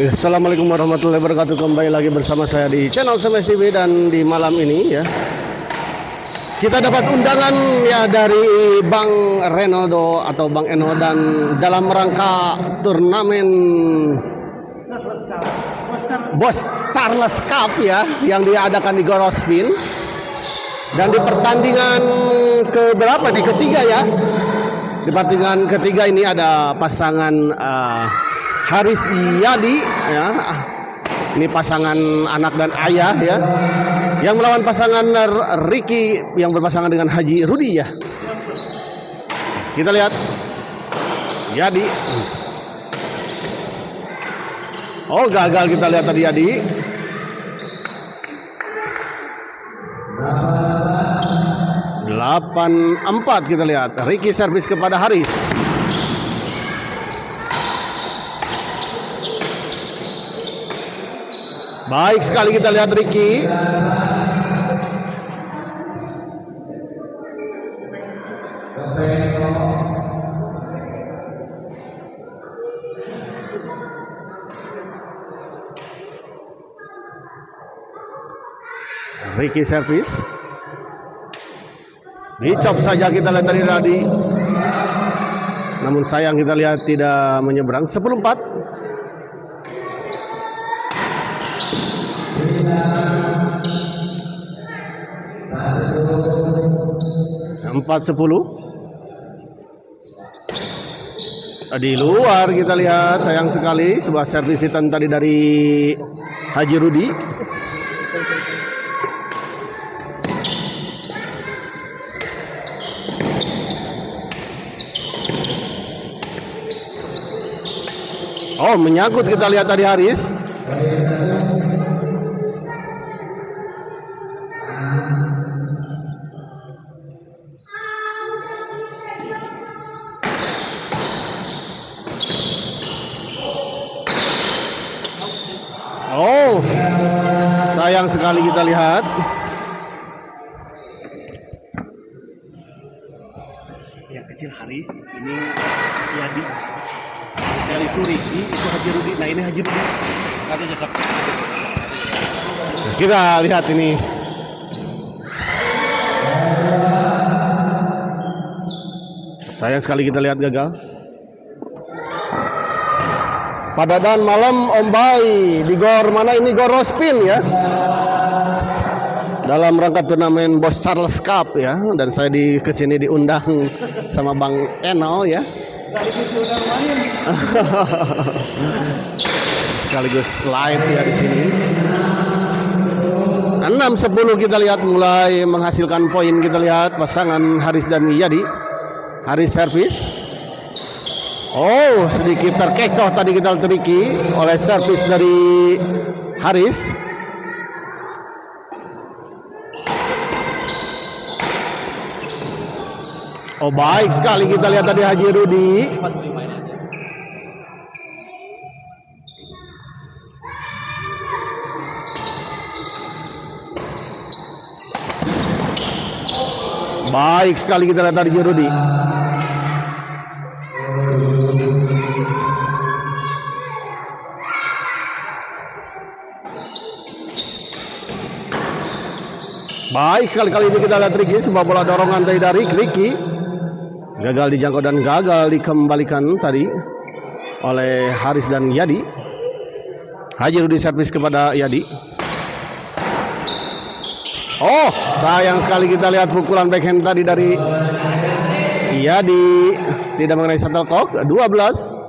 Assalamualaikum warahmatullahi wabarakatuh. Kembali lagi bersama saya di channel SMS TV, dan di malam ini ya kita dapat undangan ya dari Bang Renaldo atau Bang Eno, dan dalam rangka turnamen Bos Charles Cup ya yang diadakan di Gorospin, dan di pertandingan keberapa, di ketiga ya. Di pertandingan ketiga ini ada pasangan Haris Yadi ya, ini pasangan anak dan ayah ya, yang melawan pasangan Ricky yang berpasangan dengan Haji Rudi ya. Kita lihat Yadi. Oh, gagal kita lihat tadi Yadi. Delapan 4 kita lihat. Ricky servis kepada Haris. Baik sekali kita lihat Ricky. Ricky servis. Dicop saja kita lihat tadi. Namun sayang kita lihat tidak menyeberang. 10-4. 4-10. Di luar kita lihat, sayang sekali sebuah servis hitam tadi dari Haji Rudi. Oh, menyangkut kita lihat tadi Haris. Oh, sayang sekali kita lihat. Yang kecil Haris, ini Yadi. Dari itu Ricky, itu Haji Rudi. Nah, ini Haji Rudi. Kita lihat ini. Sayang sekali kita lihat gagal. Pada dan malam Ombai di Gor mana ini, Gorospin ya, dalam rangka turnamen Bos Charles Cup ya, dan saya kesini diundang sama Bang Eno ya, sekaligus live ya di sini. 6-10 kita lihat mulai menghasilkan poin. Kita lihat pasangan Haris dan Yadi. Haris servis. Oh, sedikit terkecoh tadi kita Ricky oleh servis dari Haris. Oh, baik sekali kita lihat tadi Haji Rudi. Baik sekali kita lihat tadi Haji Rudi. Baik sekali kali ini kita lihat Ricky, sebuah bola dorongan dari Ricky. Gagal dijangkau dan gagal dikembalikan tadi oleh Haris dan Yadi. Haji Rudi servis kepada Yadi. Oh, sayang sekali kita lihat pukulan backhand tadi dari Yadi tidak mengenai shuttlecock. 12.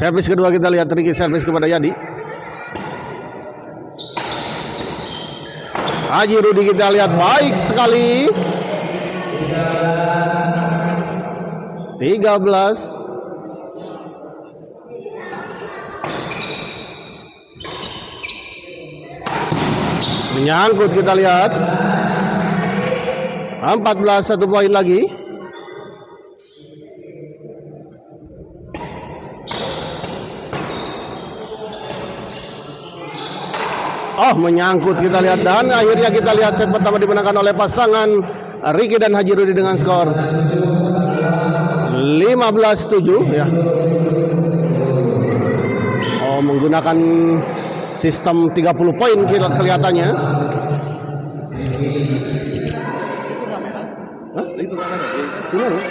Servis kedua kita lihat Ricky servis kepada Yadi. Haji Rudi kita lihat baik sekali. 13. Menyangkut kita lihat. 14, 1 poin lagi. Oh, menyangkut kita lihat, dan akhirnya kita lihat set pertama dimenangkan oleh pasangan Ricky dan Haji Rudi dengan skor 15-7 ya. Oh, menggunakan sistem 30 poin kelihatannya. Hah? Itu gimana?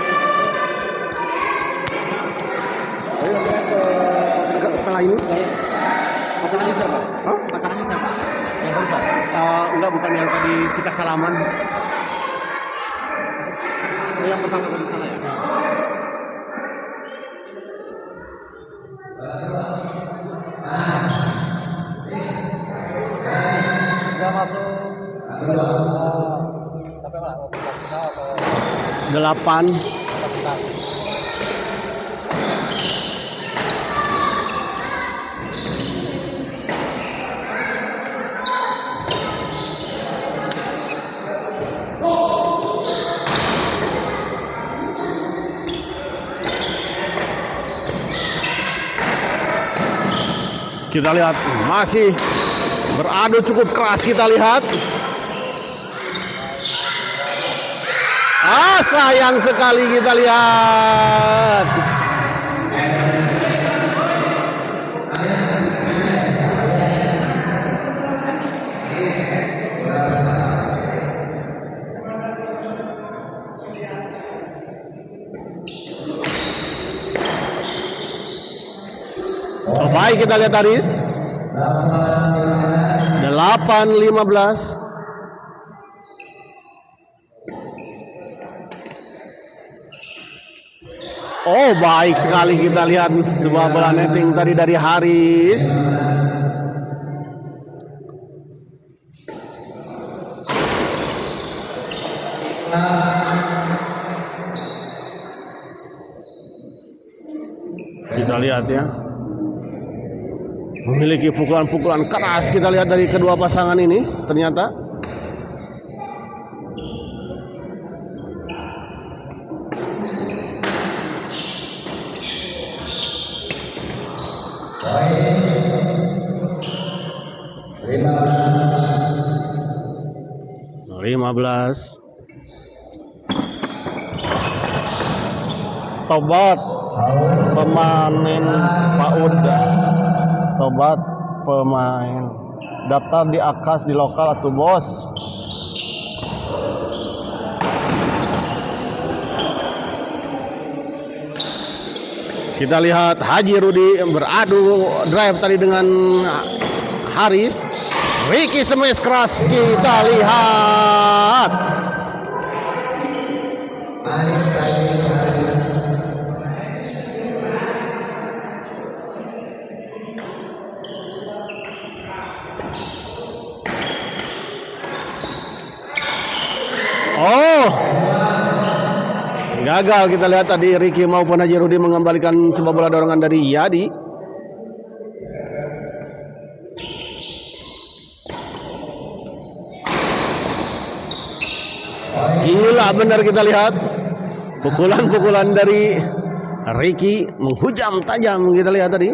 Setelah ini pasangannya siapa? Hah? Pasangannya siapa? Yang barusan? Enggak, bukan yang tadi kita salaman. Yang pertama tadi sana ya? Udah masuk sampai mana? Final atau 8. final? Kita lihat masih beradu cukup keras, kita lihat. Sayang sekali kita lihat. Baik, kita lihat Aris. 8-15. Oh, baik sekali kita lihat sebuah bola netting tadi dari Haris. Kita lihat ya. Memiliki pukulan-pukulan keras kita lihat dari kedua pasangan ini ternyata. Tobat pemain PAUD. Tobat pemain daftar di AKAS di lokal atau bos. Kita lihat Haji Rudi beradu drive tadi dengan Haris. Ricky smash keras, kita lihat. Oh, gagal kita lihat tadi Ricky maupun Haji Rudi mengembalikan sebuah bola dorongan dari Yadi. Gila benar kita lihat pukulan-pukulan dari Ricky menghujam tajam kita lihat tadi.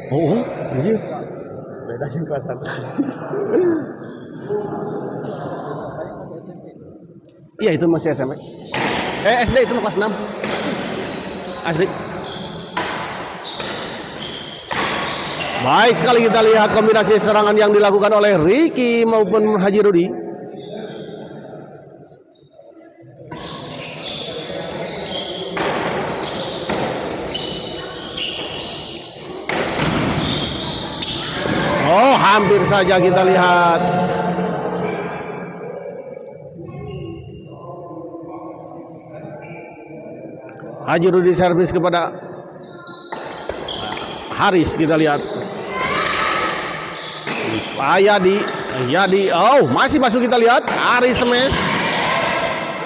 Oh, iya. Beda sih kelasan. Iya itu masih SMP. SD itu kelas 6. Asli. Baik sekali kita lihat kombinasi serangan yang dilakukan oleh Ricky maupun Haji Rudi. Oh, hampir saja kita lihat. Haji Rudi servis kepada Haris, kita lihat. Yadi, oh masih masuk, kita lihat. Haris smash.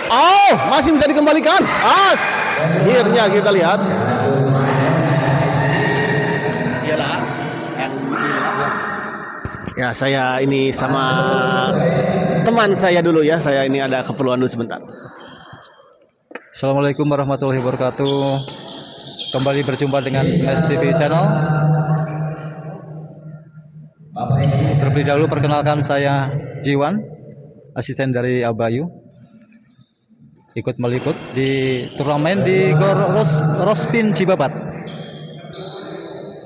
Oh, masih bisa dikembalikan. Akhirnya kita lihat. Ya, saya ini sama teman saya dulu ya. Saya ini ada keperluan dulu sebentar. Assalamualaikum warahmatullahi wabarakatuh. Kembali berjumpa dengan Smash TV Channel. Terlebih dahulu perkenalkan, saya Jiwan, asisten dari Abayu. Ikut meliput di turnamen di Gor Rospin Cibabat.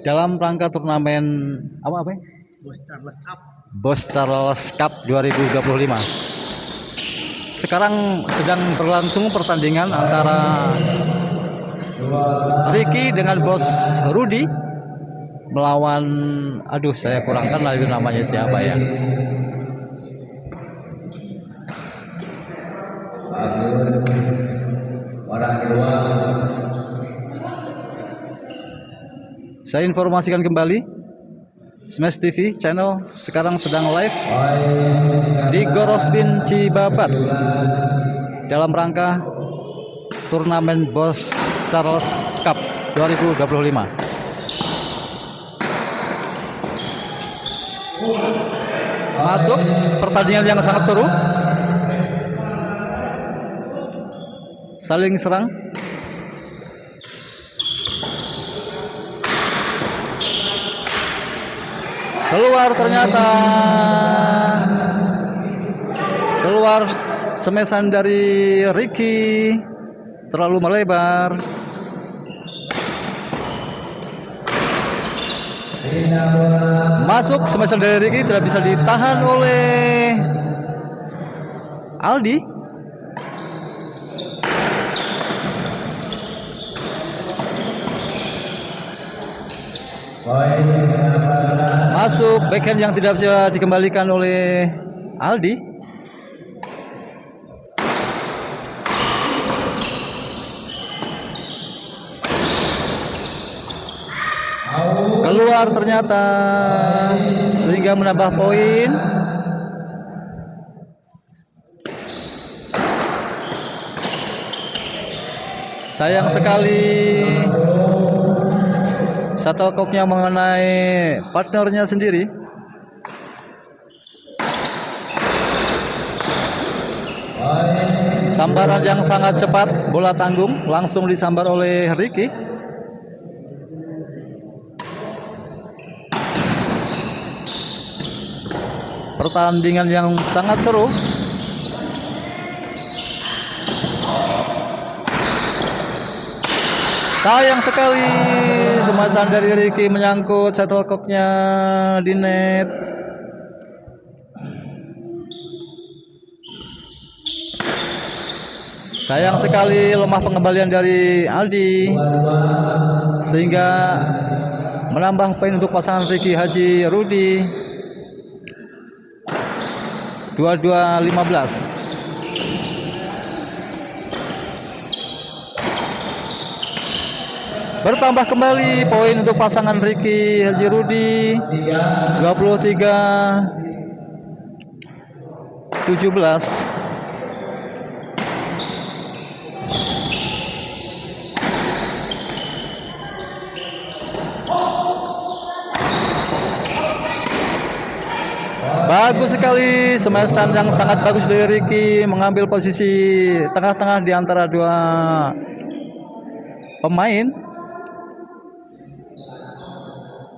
Dalam rangka turnamen apa? Bos Charles Cup 2025. Sekarang sedang berlangsung pertandingan antara Ricky dengan Bos Rudi melawan, saya kurang kenal itu namanya siapa ya. Saya informasikan kembali, Smash TV channel sekarang sedang live di Gorospin Cibabat dalam rangka turnamen Bos Charles Cup 2025. Masuk pertandingan yang sangat seru, saling serang. Keluar semesan dari Ricky, terlalu melebar. Masuk semesan dari Ricky, tidak bisa ditahan oleh Aldi. Masuk backhand yang tidak bisa dikembalikan oleh Aldi. Keluar ternyata, sehingga menambah poin. Sayang sekali shuttlecocknya mengenai partnernya sendiri. Sambaran yang sangat cepat, bola tanggung langsung disambar oleh Ricky. Pertandingan yang sangat seru. Sayang sekali semasan dari Ricky menyangkut shuttlecocknya di net. Sayang sekali lemah pengembalian dari Aldi, sehingga menambah poin untuk pasangan Ricky Haji Rudi 22-15. Bertambah kembali poin untuk pasangan Ricky Haji Rudi 23-17. Bagus sekali smasan yang sangat bagus dari Ricky, mengambil posisi tengah-tengah di antara dua pemain,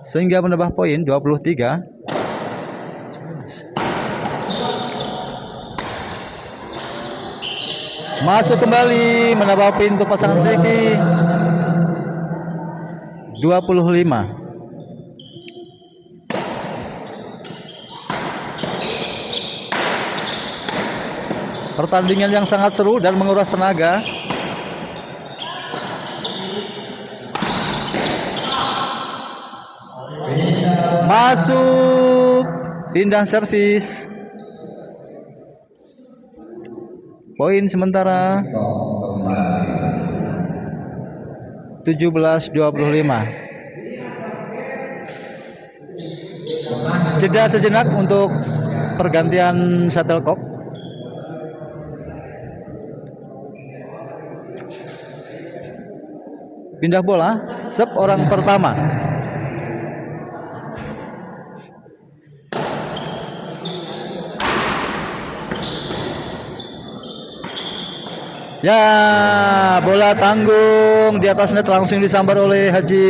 sehingga menambah poin 23-17. Masuk kembali menambah poin untuk pasangan Ricky 25. Pertandingan yang sangat seru dan menguras tenaga. Masuk, pindah servis. Poin sementara 17-25. Jeda sejenak untuk pergantian shuttlecock. Pindah bola, sep orang pertama. Ya, bola tanggung di atas net langsung disambar oleh Haji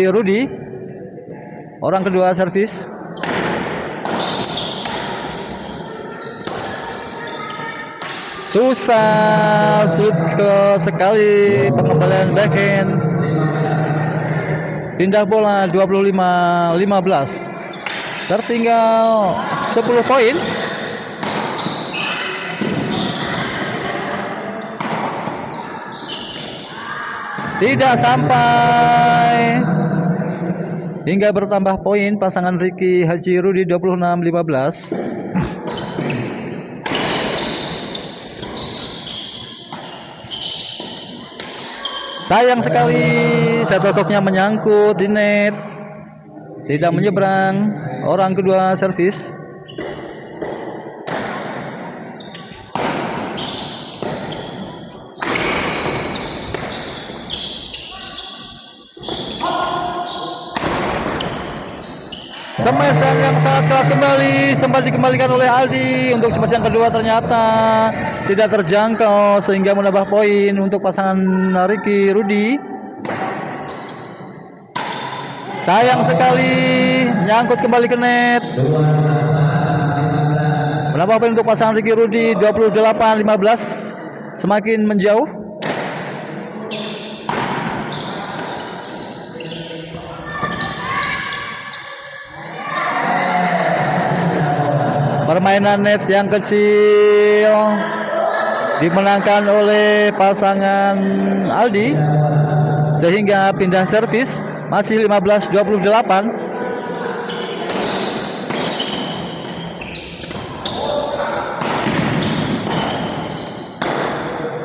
Rudi. Orang kedua servis. Sulit sekali pengembalian backhand. Pindah bola 25-15. Tertinggal 10 poin. Tidak sampai. Hingga bertambah poin pasangan Ricky Haji Rudi 26-15. Sayang sekali shuttlecocknya menyangkut di net. Tidak menyeberang. Orang kedua servis. Smash yang sangat keras kembali, sempat dikembalikan oleh Aldi. Untuk smash yang kedua ternyata tidak terjangkau sehingga menambah poin untuk pasangan Ricky Rudi. Sayang sekali, nyangkut kembali ke net. Menambah poin untuk pasangan Ricky Rudi 28-15, semakin menjauh. Permainan net yang kecil dimenangkan oleh pasangan Aldi sehingga pindah servis, masih 15-28.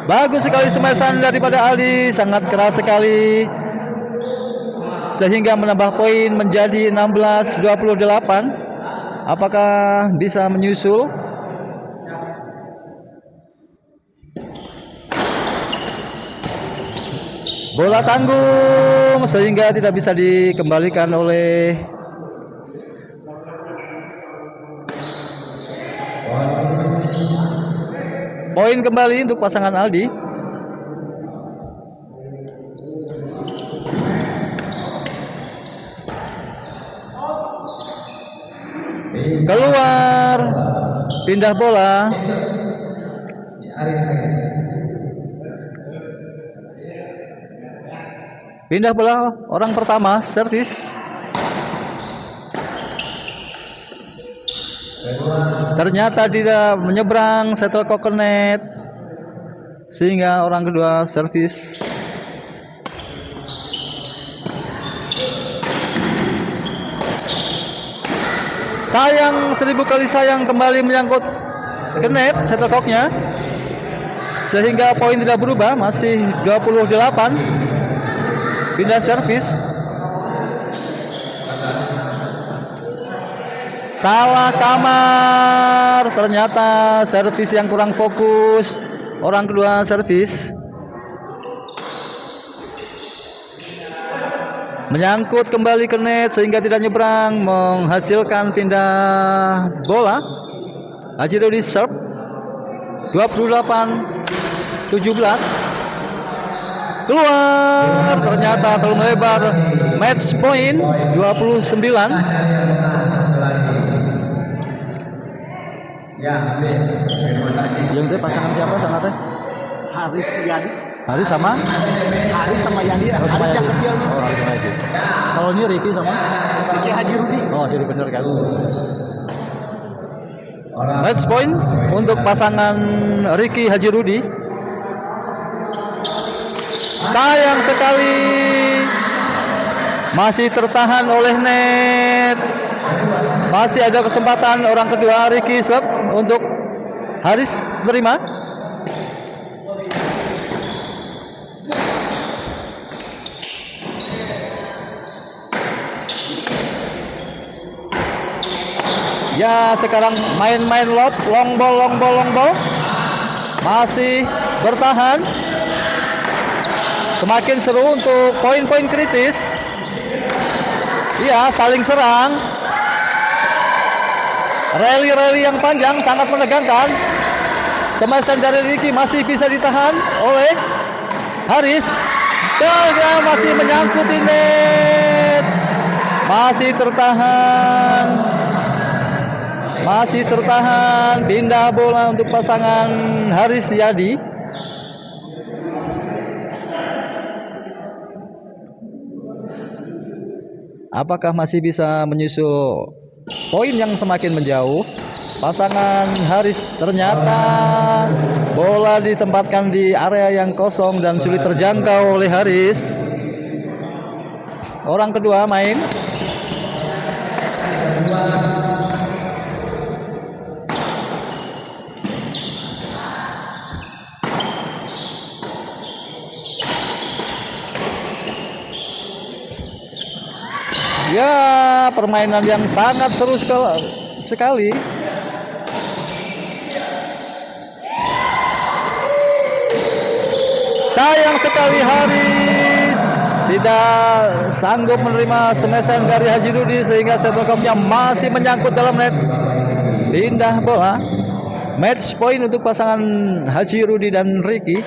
Bagus sekali smashan daripada Aldi, sangat keras sekali sehingga menambah poin menjadi 16-28. Apakah bisa menyusul? Bola tanggung sehingga tidak bisa dikembalikan oleh poin kembali untuk pasangan Aldi. Keluar, pindah bola. Pindah bola orang pertama, servis. Ternyata tidak menyeberang, shuttlecock ke net sehingga orang kedua servis. Sayang, 1000 kali sayang, kembali menyangkut ke net shuttlecocknya sehingga poin tidak berubah, masih 28. Pindah servis. Salah kamar, ternyata servis yang kurang fokus. Orang kedua servis. Menyangkut kembali ke net sehingga tidak nyebrang, menghasilkan pindah bola. Haji Rudi serve 28-17. Keluar, ternyata terlalu melebar. Match point 29. Yang itu pasangan siapa sana teh? Haris Yadi. Haris sama? Haris sama Yadi. Oh, sama Haris yang Yadi. kecil. Oh, Haris sama Yadi. Kalau ini Ricky sama? Ricky Haji Rudi. Oh, jadi bener kan. Match point untuk pasangan Ricky Haji Rudi. Sayang sekali masih tertahan oleh net. Masih ada kesempatan orang kedua Ricky serve untuk Haris terima. Ya, sekarang main-main lob, long ball. Masih bertahan. Semakin seru untuk poin-poin kritis. Ya, saling serang. Rally yang panjang sangat menegangkan. Smash dari Ricky masih bisa ditahan oleh Haris. Dan masih menyangkut di net. Masih tertahan. Pindah bola untuk pasangan Haris Yadi. Apakah masih bisa menyusul poin yang semakin menjauh? Pasangan Haris ternyata bola ditempatkan di area yang kosong dan sulit terjangkau oleh Haris. Orang kedua main. Ya, permainan yang sangat seru sekali. Sayang sekali Haris tidak sanggup menerima smashan dari Haji Rudi sehingga shuttlecocknya masih menyangkut dalam net. Pindah bola. Match point untuk pasangan Haji Rudi dan Ricky.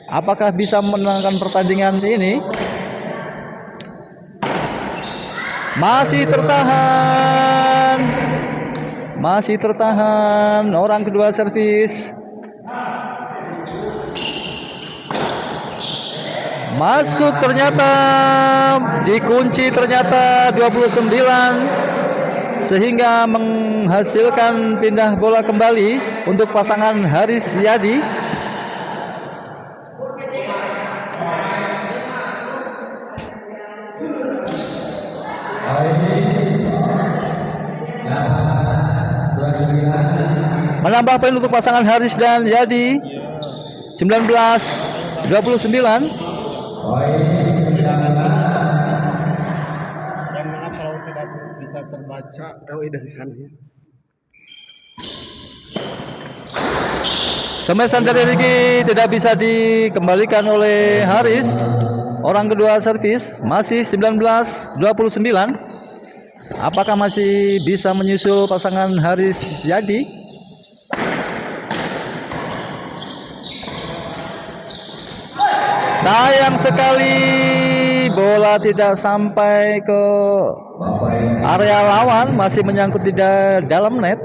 Apakah bisa memenangkan pertandingan ini? Masih tertahan. Orang kedua servis. Masuk ternyata. Dikunci ternyata 29. Sehingga menghasilkan pindah bola kembali untuk pasangan Haris Yadi. Menambah poin untuk pasangan Haris dan Yadi. 19-29. Yang mana kalau tidak bisa terbaca dari sana ya. Smashan dari Ricky tidak bisa dikembalikan oleh Haris. Orang kedua servis masih 19-29. Apakah masih bisa menyusul pasangan Haris Yadi? Sayang sekali bola tidak sampai ke area lawan, masih menyangkut di dalam net.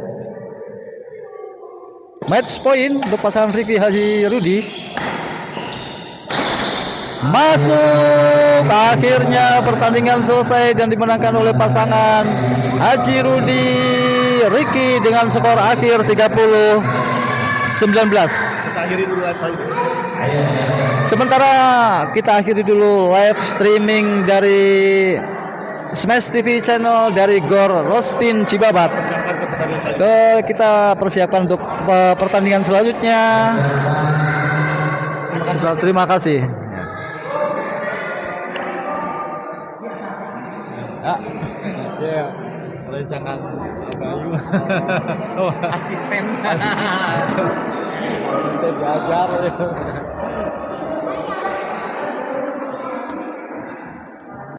Match point untuk pasangan Ricky Haji Rudi. Masuk, akhirnya pertandingan selesai dan dimenangkan oleh pasangan Haji Rudi Ricky dengan skor akhir 30-19. Kita akhiri dulu live. Sementara kita akhiri dulu live streaming dari Smash TV channel dari Gor Rospin Cibabat. Kita persiapkan untuk pertandingan selanjutnya. Terima kasih. Ya, rancangan Bayu. Asisten. Asisten belajar.